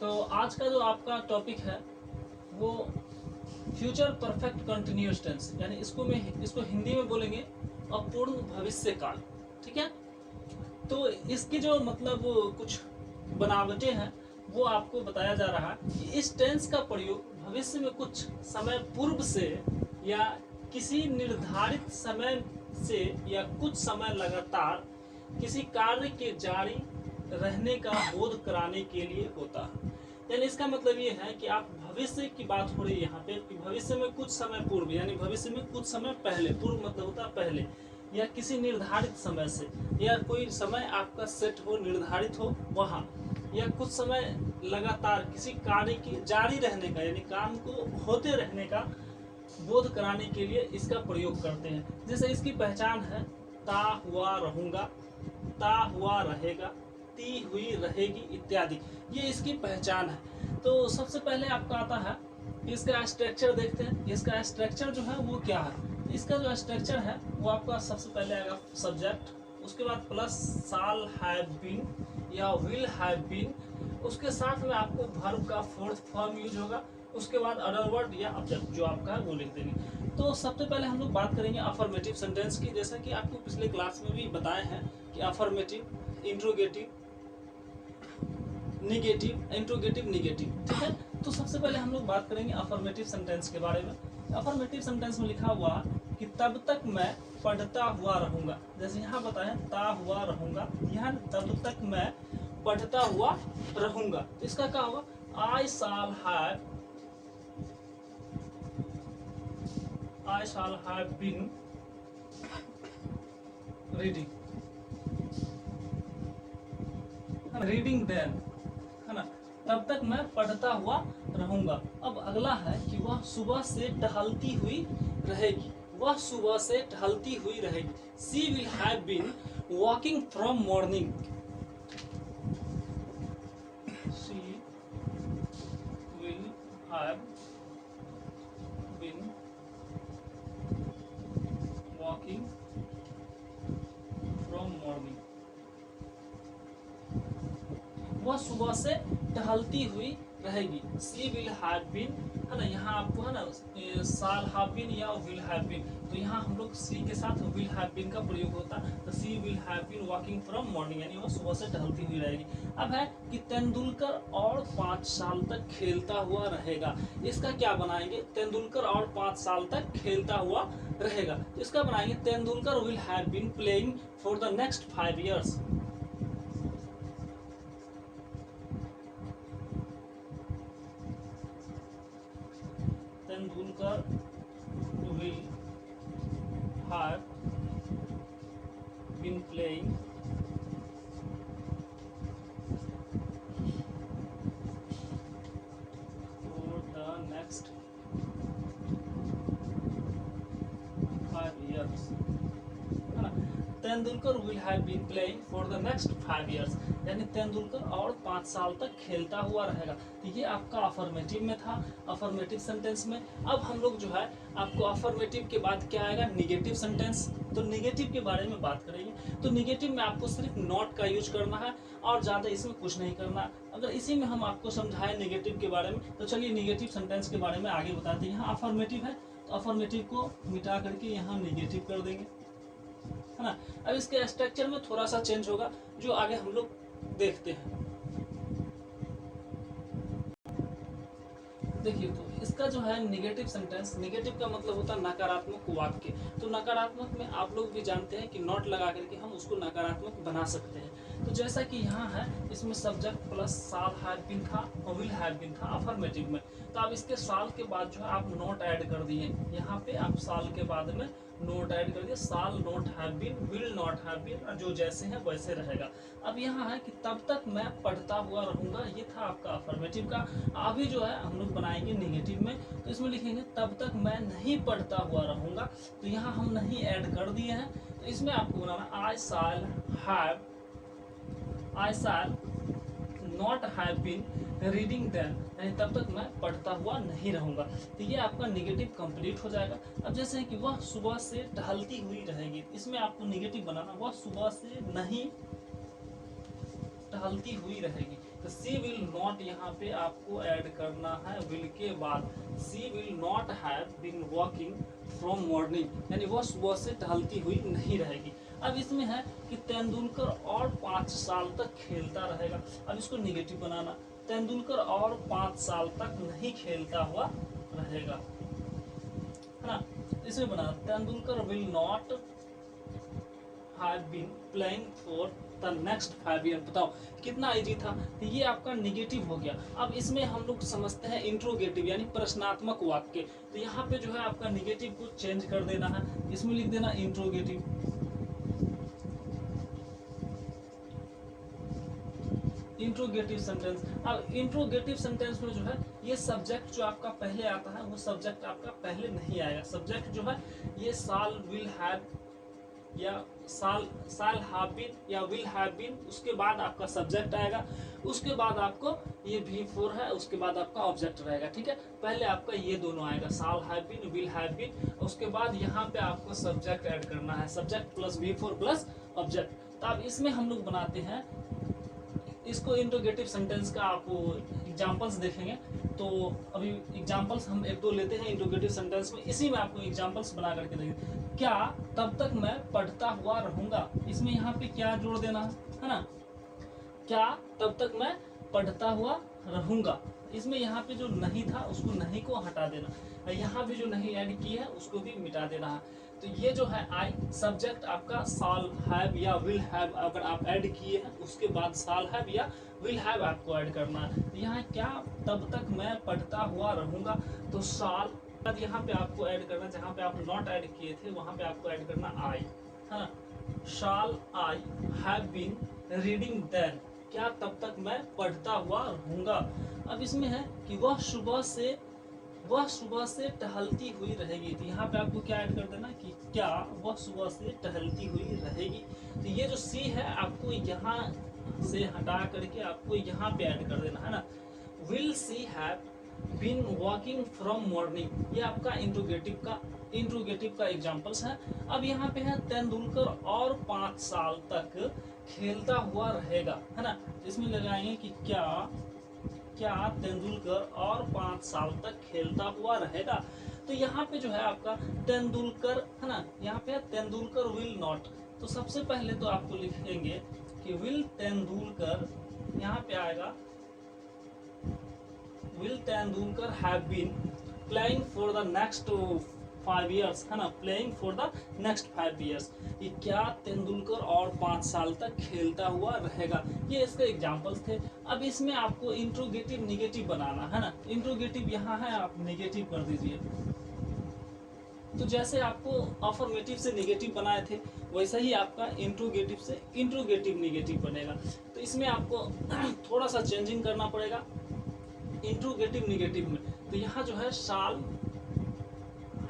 तो आज का जो आपका टॉपिक है वो फ्यूचर परफेक्ट कंटिन्यूअस टेंस, यानी इसको हिंदी में बोलेंगे अपूर्ण भविष्य काल। ठीक है, तो इसकी जो मतलब कुछ बनावटें हैं वो आपको बताया जा रहा है कि इस टेंस का प्रयोग भविष्य में कुछ समय पूर्व से या किसी निर्धारित समय से या कुछ समय लगातार किसी कार्य के जारी रहने का बोध कराने के लिए होता है। यानी इसका मतलब ये है कि आप भविष्य की बात हो रही है यहाँ पे कि भविष्य में कुछ समय पूर्व, यानी भविष्य में कुछ समय पहले, पूर्व मतलब होता है पहले, या किसी निर्धारित समय से, या कोई समय आपका सेट हो, निर्धारित हो वहाँ, या कुछ समय लगातार किसी कार्य के जारी रहने का, यानी काम को होते रहने का बोध कराने के लिए इसका प्रयोग करते हैं। जैसे इसकी पहचान है ता हुआ रहूंगा, ता हुआ रहेगा, ती हुई रहेगी इत्यादि, ये इसकी पहचान है। तो सबसे पहले आपका आता है इसका स्ट्रक्चर देखते हैं। इसका स्ट्रक्चर जो है वो क्या है, इसका जो स्ट्रक्चर है वो आपका सबसे पहले आएगा सब्जेक्ट, उसके बाद प्लस साल हैव बीन या विल हैव बीन, उसके साथ में आपको वर्ब का फोर्थ फॉर्म यूज होगा, उसके बाद अदर वर्ड या ऑब्जेक्ट जो आपका है वो लिख देंगे। तो सबसे पहले हम लोग बात करेंगे अफर्मेटिव सेंटेंस की। जैसा कि आपको पिछले क्लास में भी बताए हैं कि affirmative, interrogative, negative, interrogative, negative. ठीक है, तो सबसे पहले हम लोग बात करेंगे अफर्मेटिव सेंटेंस के बारे में। अफर्मेटिव सेंटेंस में लिखा हुआ कि तब तक मैं पढ़ता हुआ रहूंगा। जैसे यहाँ बताया ता हुआ रहूंगा, यहाँ तब तक मैं पढ़ता हुआ रहूंगा, तो इसका क्या होगा, I shall have been reading then, है ना, तब तक मैं पढ़ता हुआ रहूंगा। अब अगला है कि वह सुबह से टहलती हुई रहेगी, वह सुबह से टहलती हुई रहेगी। She will have been walking from morning, she will have been walking from morning, वह सुबह से टहलती हुई रहेगी। सी विल हैव बीन, है ना, यहाँ आपको है ना साल हैव बीन या विल हैव बीन, तो यहाँ हम लोग सी के साथ विल हैव बीन का प्रयोग होता है। तो she will have been walking from morning, यानी वह सुबह से टहलती हुई रहेगी। अब है कि तेंदुलकर और 5 साल तक खेलता हुआ रहेगा। इसका क्या बनाएंगे, तेंदुलकर और 5 साल तक खेलता हुआ रहेगा, तो इसका बनाएंगे Tendulkar will have been playing for the next 5 years। Tendulkar will have been playing for the next 5 years, है ना। Tendulkar will have been playing for the next 5 years, यानी तेंदुलकर और 5 साल तक खेलता हुआ रहेगा। तो ये आपका अफर्मेटिव में था, अफर्मेटिव सेंटेंस में। अब हम लोग जो है आपको अफर्मेटिव के बाद क्या आएगा, निगेटिव सेंटेंस। तो निगेटिव के बारे में बात करेंगे। तो निगेटिव में आपको सिर्फ नॉट का यूज करना है और ज़्यादा इसमें कुछ नहीं करना। अगर इसी में हम आपको समझाएं निगेटिव के बारे में, तो चलिए निगेटिव सेंटेंस के बारे में आगे बताते हैं। यहाँ अफर्मेटिव है तो अफर्मेटिव को मिटा करके यहाँ निगेटिव कर देंगे, है ना। अब इसके स्ट्रक्चर में थोड़ा सा चेंज होगा जो आगे हम लोग देखते हैं। देखिए, तो इसका जो है निगेटिव सेंटेंस, निगेटिव का मतलब होता है नकारात्मक वाक्य। तो नकारात्मक में आप लोग भी जानते हैं कि नॉट लगा करके हम उसको नकारात्मक बना सकते हैं। तो जैसा कि यहाँ है, इसमें सब्जेक्ट प्लस साल हैव बीन था और विल हैव बीन था अफर्मेटिव में। तो आप इसके साल के बाद जो है आप नॉट ऐड कर दिए, यहाँ पे आप साल के बाद में नोट ऐड कर दिया, shall not have been, will not have been, जो जैसे हैं वैसे रहेगा। अब यहाँ है कि तब तक मैं पढ़ता हुआ रहूंगा, ये था आपका अफर्मेटिव का। अभी जो है हम लोग बनाएंगे निगेटिव में, तो इसमें लिखेंगे तब तक मैं नहीं पढ़ता हुआ रहूंगा, तो यहाँ हम नहीं ऐड कर दिए हैं। तो इसमें आपको बनाना I shall not have been reading then, यानी तब तक मैं पढ़ता हुआ नहीं रहूंगा। तो ये आपका निगेटिव कंप्लीट हो जाएगा। अब जैसे कि वह सुबह से टहलती हुई रहेगी, इसमें आपको निगेटिव बनाना, वह सुबह से नहीं टहलती हुई रहेगी, तो सी विल नॉट यहाँ पे आपको ऐड करना है विल के बाद। She will not have been walking from morning, यानी वह सुबह से टहलती हुई नहीं रहेगी। अब इसमें है कि तेंदुलकर और 5 साल तक खेलता रहेगा। अब इसको निगेटिव बनाना, तेंदुलकर और 5 साल तक नहीं खेलता हुआ रहेगा, है ना। इसमें बना Tendulkar will not have been playing for the next 5 year. बताओ कितना इजी था, ये आपका निगेटिव हो गया। अब इसमें हम लोग समझते हैं इंट्रोगेटिव यानी प्रश्नात्मक वाक्य। तो यहाँ पे जो है आपका निगेटिव को चेंज कर देना है, इसमें लिख देना इंट्रोगेटिव। Interrogative sentence. अब इंट्रोगेटिव सेंटेंस में जो है ये सब्जेक्ट जो आपका पहले आता है वो सब्जेक्ट आपका पहले नहीं आएगा। सब्जेक्ट जो है ये साल, विल हैव या साल हैव बीन या विल हैव बीन, उसके बाद आपका सब्जेक्ट आएगा, उसके बाद आपको ये V4 है, उसके बाद आपका ऑब्जेक्ट रहेगा। ठीक है, पहले आपका ये दोनों आएगा, shall have been, will have been, उसके बाद यहाँ पे आपको सब्जेक्ट ऐड करना है, subject plus V4 plus object. तो अब इसमें हम लोग बनाते हैं इसको इंट्रोगेटिव सेंटेंस का। आप एग्जांपल्स देखेंगे तो अभी एग्जांपल्स हम 1-2 लेते हैं इंट्रोगेटिव सेंटेंस में, इसी में आपको एग्जांपल्स बना करके देंगे। क्या तब तक मैं पढ़ता हुआ रहूंगा, इसमें यहाँ पे क्या जोड़ देना है ना, क्या तब तक मैं पढ़ता हुआ रहूंगा। इसमें यहाँ पे जो नहीं था उसको नहीं को हटा देना, यहाँ भी जो नहीं ऐड की है उसको भी मिटा देना है। तो ये जो है आई सब्जेक्ट आपका साल हैव या विल हैव अगर आप ऐड किए हैं उसके बाद साल हैव या विल हैव आपको ऐड करना है। तो यहाँ क्या तब तक मैं पढ़ता हुआ रहूंगा, तो साल यहाँ पे आपको ऐड करना, जहाँ पे आप नॉट ऐड किए थे वहां पे आपको ऐड करना आई, है ना। Shall I have been reading then, क्या तब तक मैं पढ़ता हुआ रहूंगा। अब इसमें है कि वह सुबह से टहलती हुई रहेगी। तो यहाँ पे आपको क्या ऐड कर देना कि क्या वह सुबह से टहलती हुई रहेगी। तो ये जो सी है आपको यहाँ से हटा करके आपको यहाँ पे ऐड कर देना है ना। Will she have been walking from morning, ये आपका इंट्रोगेटिव का एग्जांपल्स है। अब यहाँ पे है तेंदुलकर और 5 साल तक खेलता हुआ रहेगा, है ना। इसमें लगाएंगे कि क्या तेंदुलकर और 5 साल तक खेलता हुआ रहेगा। तो यहाँ पे जो है आपका तेंदुलकर, है ना, यहाँ पे है तेंदुलकर विल नॉट। तो सबसे पहले तो आपको लिखेंगे कि विल तेंदुलकर, यहाँ पे आएगा will Tendulkar have been playing for the next 5 years, है ना, playing for the next 5 years। ये क्या तेंदुलकर और 5 साल तक खेलता हुआ रहेगा, ये इसके एग्जांपल्स थे। अब इसमें आपको इंट्रोगेटिव निगेटिव बनाना है ना। इंट्रोगेटिव यहाँ है, आप निगेटिव कर दीजिए। तो जैसे आपको अफर्मेटिव से निगेटिव बनाए थे वैसा ही आपका इंट्रोगेटिव से इंट्रोगेटिव निगेटिव बनेगा। तो इसमें आपको थोड़ा सा चेंजिंग करना पड़ेगा इंट्रोगेटिव निगेटिव में। तो यहाँ जो है शाल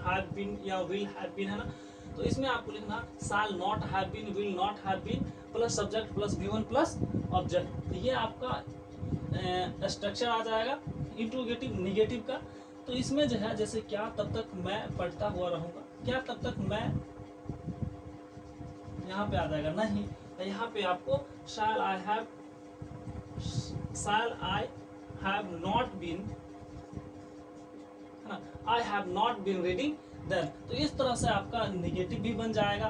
हैव बीन या विल हैव बीन, है ना। तो इसमें आपको लिखना shall not have been, will not have been plus subject plus V1 plus object. तो ये आपका स्ट्रक्चर आ जाएगा इंट्रोगेटिव निगेटिव का। तो इसमें जो है जैसे क्या तब तक मैं पढ़ता हुआ रहूंगा, क्या तब तक मैं, यहाँ पे आ जाएगा नहीं। यहाँ पे आपको shall I have not been, I have not been reading then. तो इस तरह से आपका निगेटिव भी बन जाएगा।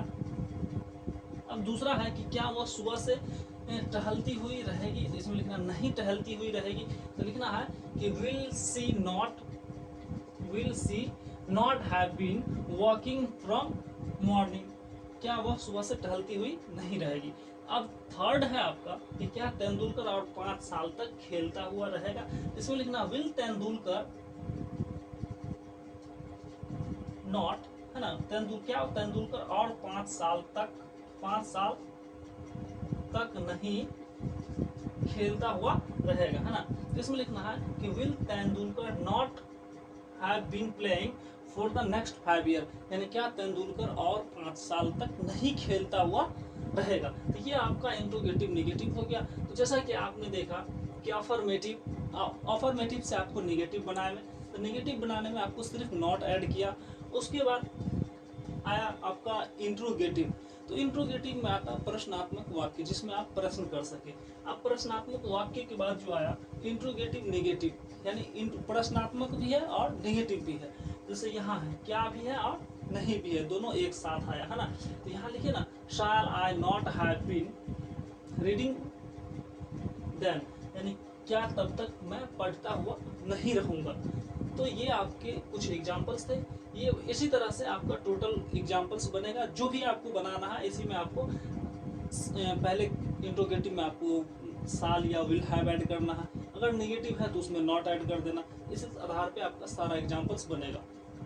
अब दूसरा है कि क्या वह सुबह से टहलती हुई रहेगी, तो इसमें लिखना नहीं टहलती हुई रहेगी। तो लिखना है कि will she not have been walking from morning, क्या वह सुबह से टहलती हुई नहीं रहेगी। अब थर्ड है आपका कि क्या तेंदुलकर और 5 साल तक खेलता हुआ रहेगा। इसमें लिखना विल तेंदुलकर नॉट, है ना, तेंदुलकर और 5 साल तक नहीं खेलता हुआ रहेगा, है ना। तो इसमें लिखना है कि will Tendulkar not have been playing for the next 5 year, यानी क्या तेंदुलकर और 5 साल तक नहीं खेलता हुआ रहेगा। तो ये आपका इंट्रोगेटिव निगेटिव हो गया। तो जैसा कि आपने देखा कि अफर्मेटिव से आपको निगेटिव बनाए में, तो निगेटिव बनाने में आपको सिर्फ नॉट ऐड किया, उसके बाद आया आपका इंट्रोगेटिव। तो इंट्रोगेटिव में आता प्रश्नात्मक वाक्य, जिसमें आप प्रश्न कर सके। अब प्रश्नात्मक वाक्य के बाद जो आया इंट्रोगेटिव नेगेटिव, यानी प्रश्नात्मक भी है और नेगेटिव भी है। जैसे यहाँ है क्या भी है और नहीं भी है, दोनों एक साथ आया है ना। तो यहाँ लिखिए ना, shall I not have been reading then, यानी क्या तब तक मैं पढ़ता हुआ नहीं रहूँगा। तो ये आपके कुछ एग्जाम्पल्स थे। ये इसी तरह से आपका टोटल एग्जाम्पल्स बनेगा, जो भी आपको बनाना है। इसी में आपको पहले इंट्रोगेटिव में आपको साल या विल हैव ऐड करना है, अगर नेगेटिव है तो उसमें नॉट ऐड कर देना। इस आधार पे आपका सारा एग्जाम्पल्स बनेगा।